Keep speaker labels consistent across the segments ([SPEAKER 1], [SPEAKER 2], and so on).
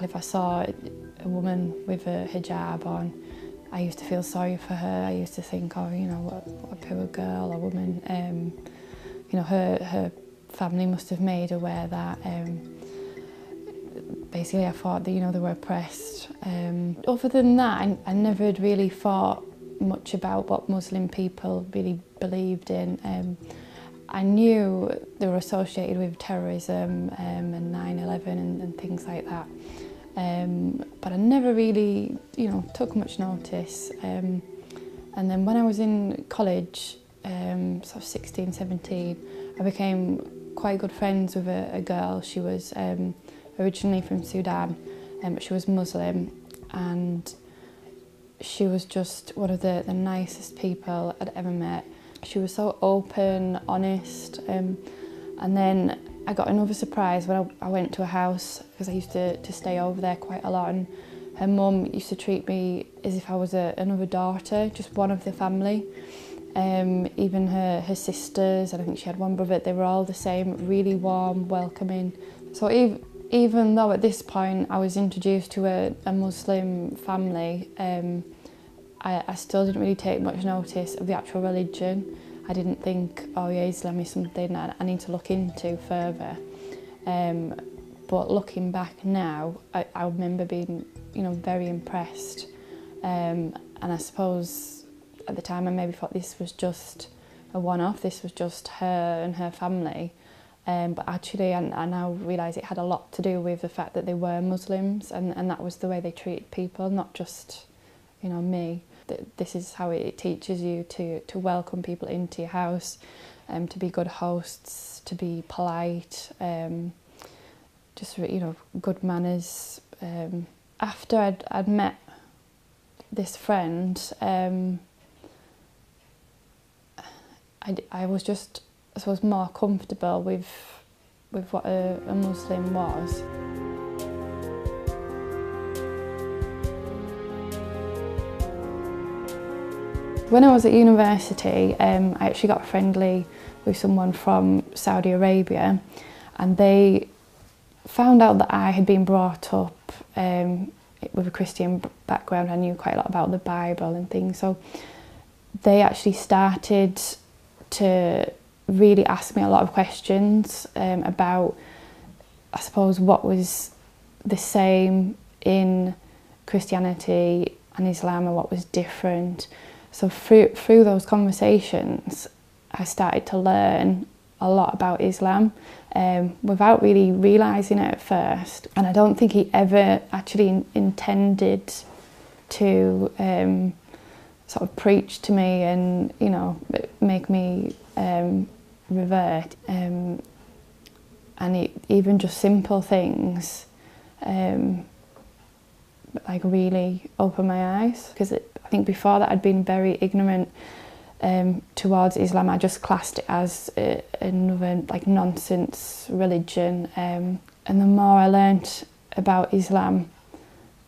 [SPEAKER 1] If I saw a woman with a hijab on, I used to feel sorry for her. I used to think, oh, you know, what a poor girl or woman. You know, her family must have made her wear that. Basically, I thought that, you know, they were oppressed. Other than that, I never had really thought much about what Muslim people really believed in. I knew they were associated with terrorism and 9/11 and things like that. But I never really, you know, took much notice. And then when I was in college, sort of 16, 17, I became quite good friends with a girl. She was originally from Sudan, but she was Muslim, and she was just one of the nicest people I'd ever met. She was so open, honest, and then I got another surprise when I went to a house, because I used to stay over there quite a lot, and her mum used to treat me as if I was another daughter, just one of the family. Even her sisters, and I think she had one brother, they were all the same, really warm, welcoming. So even though at this point I was introduced to a Muslim family, I still didn't really take much notice of the actual religion. I didn't think, oh yeah, Islam is something I need to look into further. But looking back now, I remember being, you know, very impressed. And I suppose at the time I maybe thought this was just a one-off, this was just her and her family. But actually I now realise it had a lot to do with the fact that they were Muslims, and that was the way they treated people, not just, you know, me. This is how it teaches you to welcome people into your house, to be good hosts, to be polite, just, you know, good manners. After I'd met this friend, I was just, I suppose, more comfortable with what a Muslim was. When I was at university, I actually got friendly with someone from Saudi Arabia, and they found out that I had been brought up with a Christian background. I knew quite a lot about the Bible and things, so they actually started to really ask me a lot of questions about, I suppose, what was the same in Christianity and Islam and what was different. So through those conversations, I started to learn a lot about Islam without really realising it at first. And I don't think he ever actually intended to sort of preach to me and, you know, make me revert. And even just simple things like really opened my eyes, because I think before that I'd been very ignorant towards Islam. I just classed it as another like nonsense religion, and the more I learnt about Islam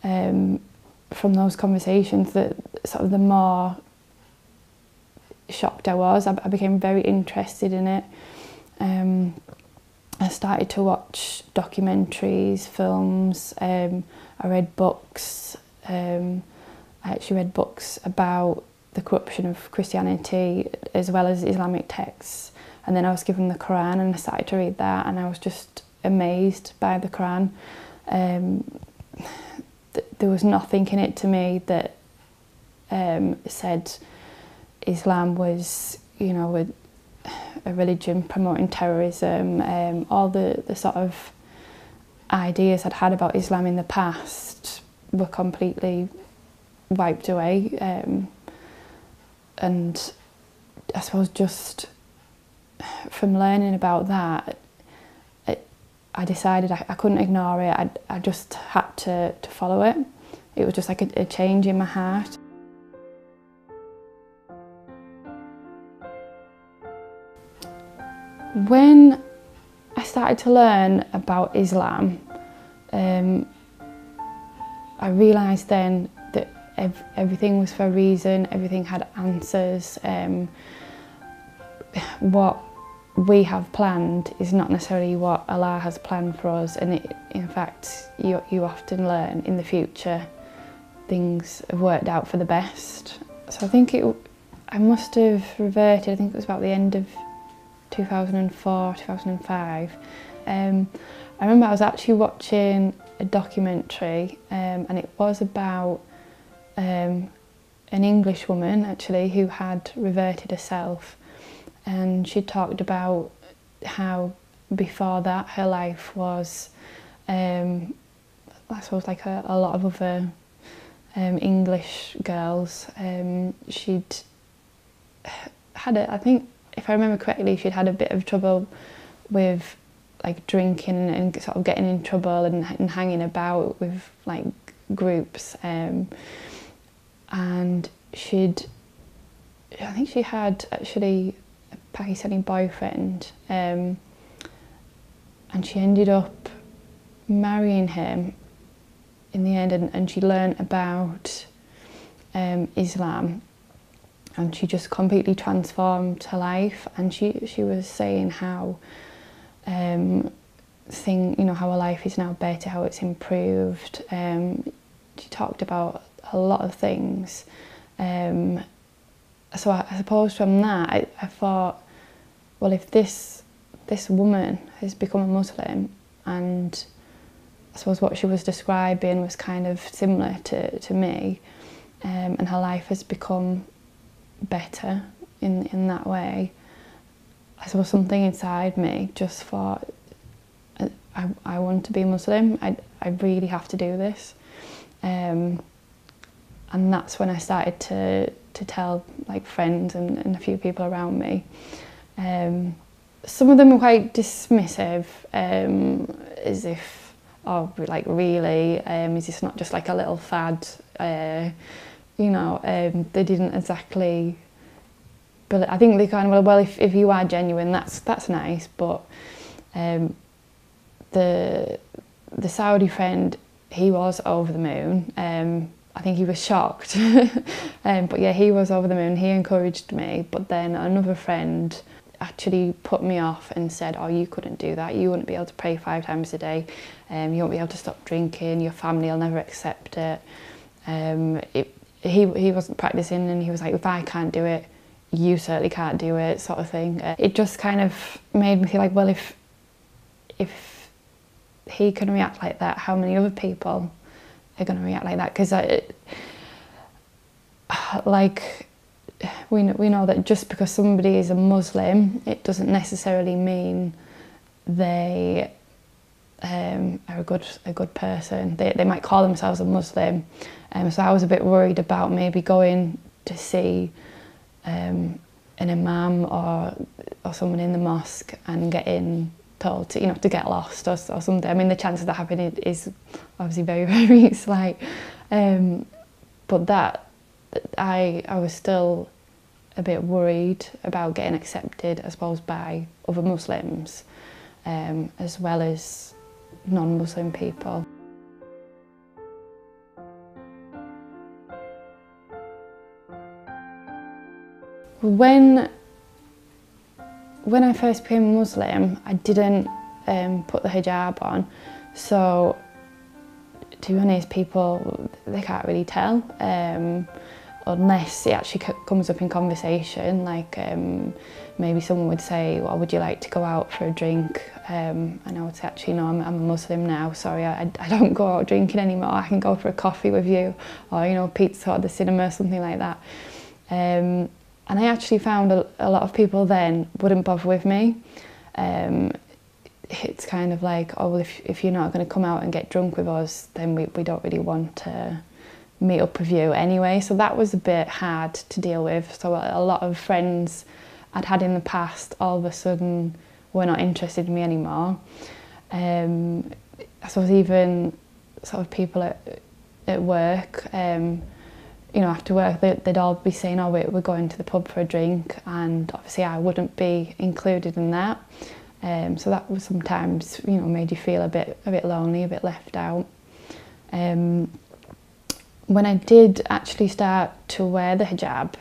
[SPEAKER 1] from those conversations, the more shocked I was. I became very interested in it. I started to watch documentaries, films, I read books. I actually read books about the corruption of Christianity as well as Islamic texts, and then I was given the Quran and I started to read that, and I was just amazed by the Quran. There was nothing in it to me that said Islam was, you know, a religion promoting terrorism. All the sort of ideas I'd had about Islam in the past were completely wiped away. And I suppose just from learning about that, I decided I couldn't ignore it. I just had to follow it. It was just like a change in my heart. When I started to learn about Islam, I realised then that everything was for a reason, everything had answers. What we have planned is not necessarily what Allah has planned for us, and in fact you often learn in the future things have worked out for the best. So I think I must have reverted, I think it was about the end of 2004, 2005. I remember I was actually watching a documentary and it was about an English woman actually who had reverted herself, and she talked about how before that her life was, I suppose, like a lot of other English girls. She'd had I think if I remember correctly, she'd had a bit of trouble with like drinking and sort of getting in trouble and hanging about with like groups, and I think she had actually a Pakistani boyfriend, and she ended up marrying him in the end, and she learnt about Islam, and she just completely transformed her life. And she was saying how how her life is now better, how it's improved. She talked about a lot of things. So I suppose from that I thought, well, if this woman has become a Muslim, and I suppose what she was describing was kind of similar to me, and her life has become better in that way, I suppose something inside me just thought, I want to be Muslim, I really have to do this. And that's when I started to tell like friends and a few people around me. Some of them were quite dismissive, as if, oh, like really, is this not just like a little fad? They didn't exactly, but I think they kind of, well, if you are genuine, that's nice, but the Saudi friend, he was over the moon. I think he was shocked, but yeah, he was over the moon. He encouraged me, but then another friend actually put me off and said, oh, you couldn't do that, you wouldn't be able to pray 5 times a day, you won't be able to stop drinking, your family will never accept it. He wasn't practicing, and he was like, if I can't do it, you certainly can't do it, sort of thing. It just kind of made me feel like, well, if he can react like that, how many other people are going to react like that? Because like we know that just because somebody is a Muslim, it doesn't necessarily mean they are a good person. They might call themselves a Muslim, so I was a bit worried about maybe going to see an imam or someone in the mosque and getting told to get lost or something. I mean, the chance of that happening is obviously very, very slight, but that I was still a bit worried about getting accepted, I suppose, by other Muslims, as well as non-Muslim people. When I first became Muslim, I didn't put the hijab on, so to be honest, people, they can't really tell, unless it actually comes up in conversation, like maybe someone would say, well, would you like to go out for a drink? And I would say, actually, no, I'm a Muslim now, sorry, I don't go out drinking anymore, I can go for a coffee with you, or pizza or the cinema, something like that. And I actually found a lot of people then wouldn't bother with me. It's kind of like, oh, well, if you're not going to come out and get drunk with us, then we don't really want to meet up with you anyway. So that was a bit hard to deal with. So a lot of friends I'd had in the past all of a sudden were not interested in me anymore. I suppose even sort of people at work, after work, they'd all be saying, oh, we're going to the pub for a drink, and obviously I wouldn't be included in that. So that was sometimes, made you feel a bit lonely, a bit left out. When I did actually start to wear the hijab,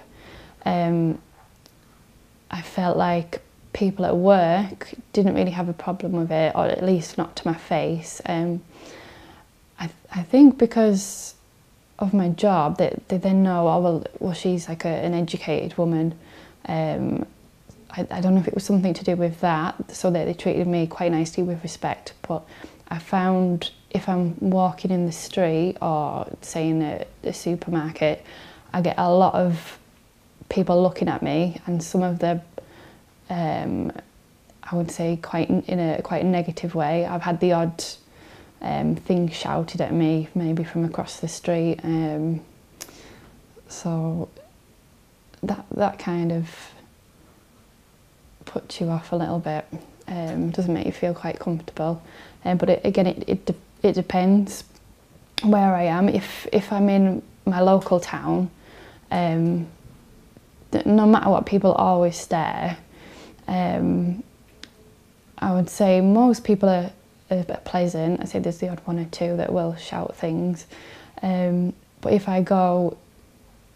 [SPEAKER 1] I felt like people at work didn't really have a problem with it, or at least not to my face. I think because of my job, they then know, oh well she's like an educated woman. I don't know if it was something to do with that, so that they treated me quite nicely with respect. But I found if I'm walking in the street or say in a supermarket, I get a lot of people looking at me, and some of them, I would say, in a quite negative way. I've had the odd thing shouted at me, maybe from across the street. So that kind of puts you off a little bit. Doesn't make you feel quite comfortable. But it depends where I am. If I'm in my local town, no matter what, people always stare. I would say most people are pleasant. I say there's the odd one or two that will shout things. But if I go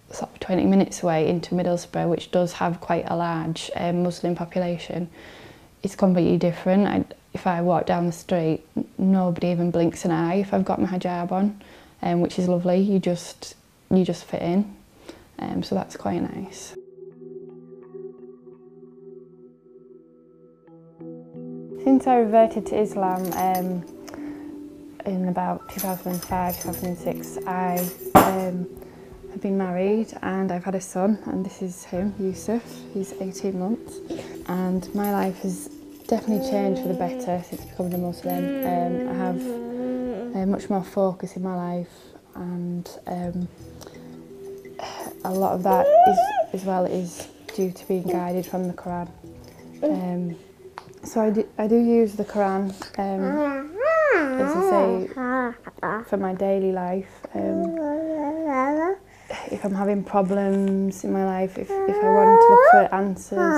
[SPEAKER 1] sort of 20 minutes away into Middlesbrough, which does have quite a large Muslim population, it's completely different. If I walk down the street, nobody even blinks an eye if I've got my hijab on, which is lovely. You just fit in, so that's quite nice. Since I reverted to Islam in about 2005, 2006, I have been married and I've had a son, and this is him, Yusuf. He's 18 months, and my life has definitely changed for the better since becoming a Muslim. I have much more focus in my life, and a lot of that is due to being guided from the Quran. So I do use the Quran, as I say, for my daily life. If I'm having problems in my life, if I want to look for answers,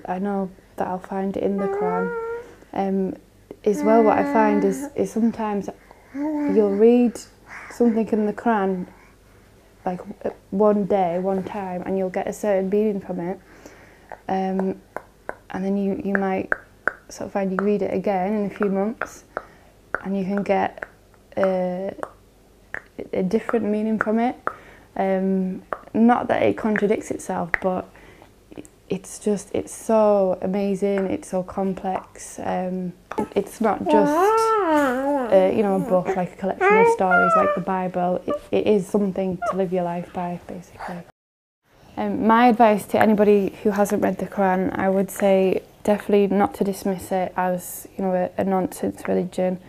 [SPEAKER 1] I know that I'll find it in the Quran. As well, what I find is sometimes you'll read something in the Quran like one day, one time, and you'll get a certain meaning from it. And then you might sort of find you read it again in a few months, and you can get a different meaning from it. Not that it contradicts itself, but it's so amazing. It's so complex. It's not just a book, like a collection of stories like the Bible. It is something to live your life by, basically. My advice to anybody who hasn't read the Quran, I would say definitely not to dismiss it as a nonsense religion.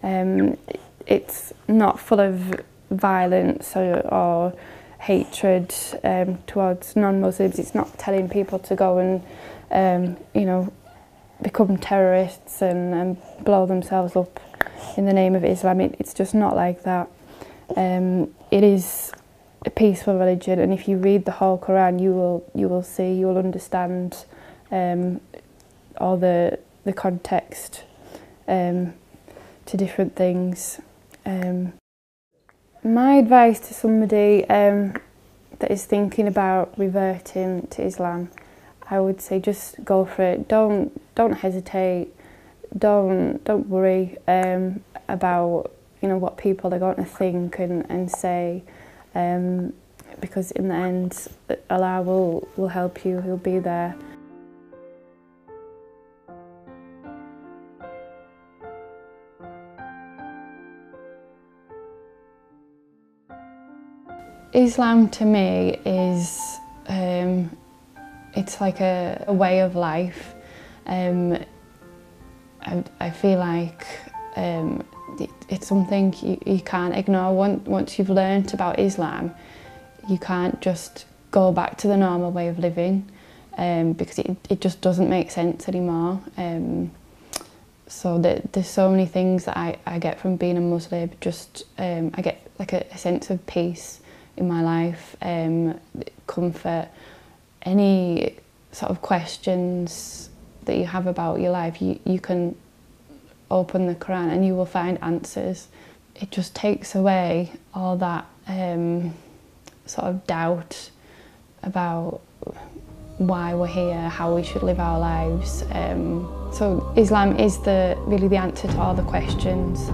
[SPEAKER 1] It's not full of violence or hatred towards non-Muslims. It's not telling people to go and become terrorists and blow themselves up in the name of Islam. It's just not like that. It is a peaceful religion, and if you read the whole Quran, you will understand all the context to different things. My advice to somebody that is thinking about reverting to Islam, I would say just go for it. Don't hesitate. Don't worry about what people are going to think and say. Because in the end, Allah will help you, He'll be there. Islam to me is, it's like a way of life. I feel like it's something you can't ignore. Once you've learnt about Islam, you can't just go back to the normal way of living, because it just doesn't make sense anymore. So there's so many things that I get from being a Muslim. I get like a sense of peace in my life, comfort. Any sort of questions that you have about your life, you can open the Quran and you will find answers. It just takes away all that sort of doubt about why we're here, how we should live our lives. So Islam is really the answer to all the questions.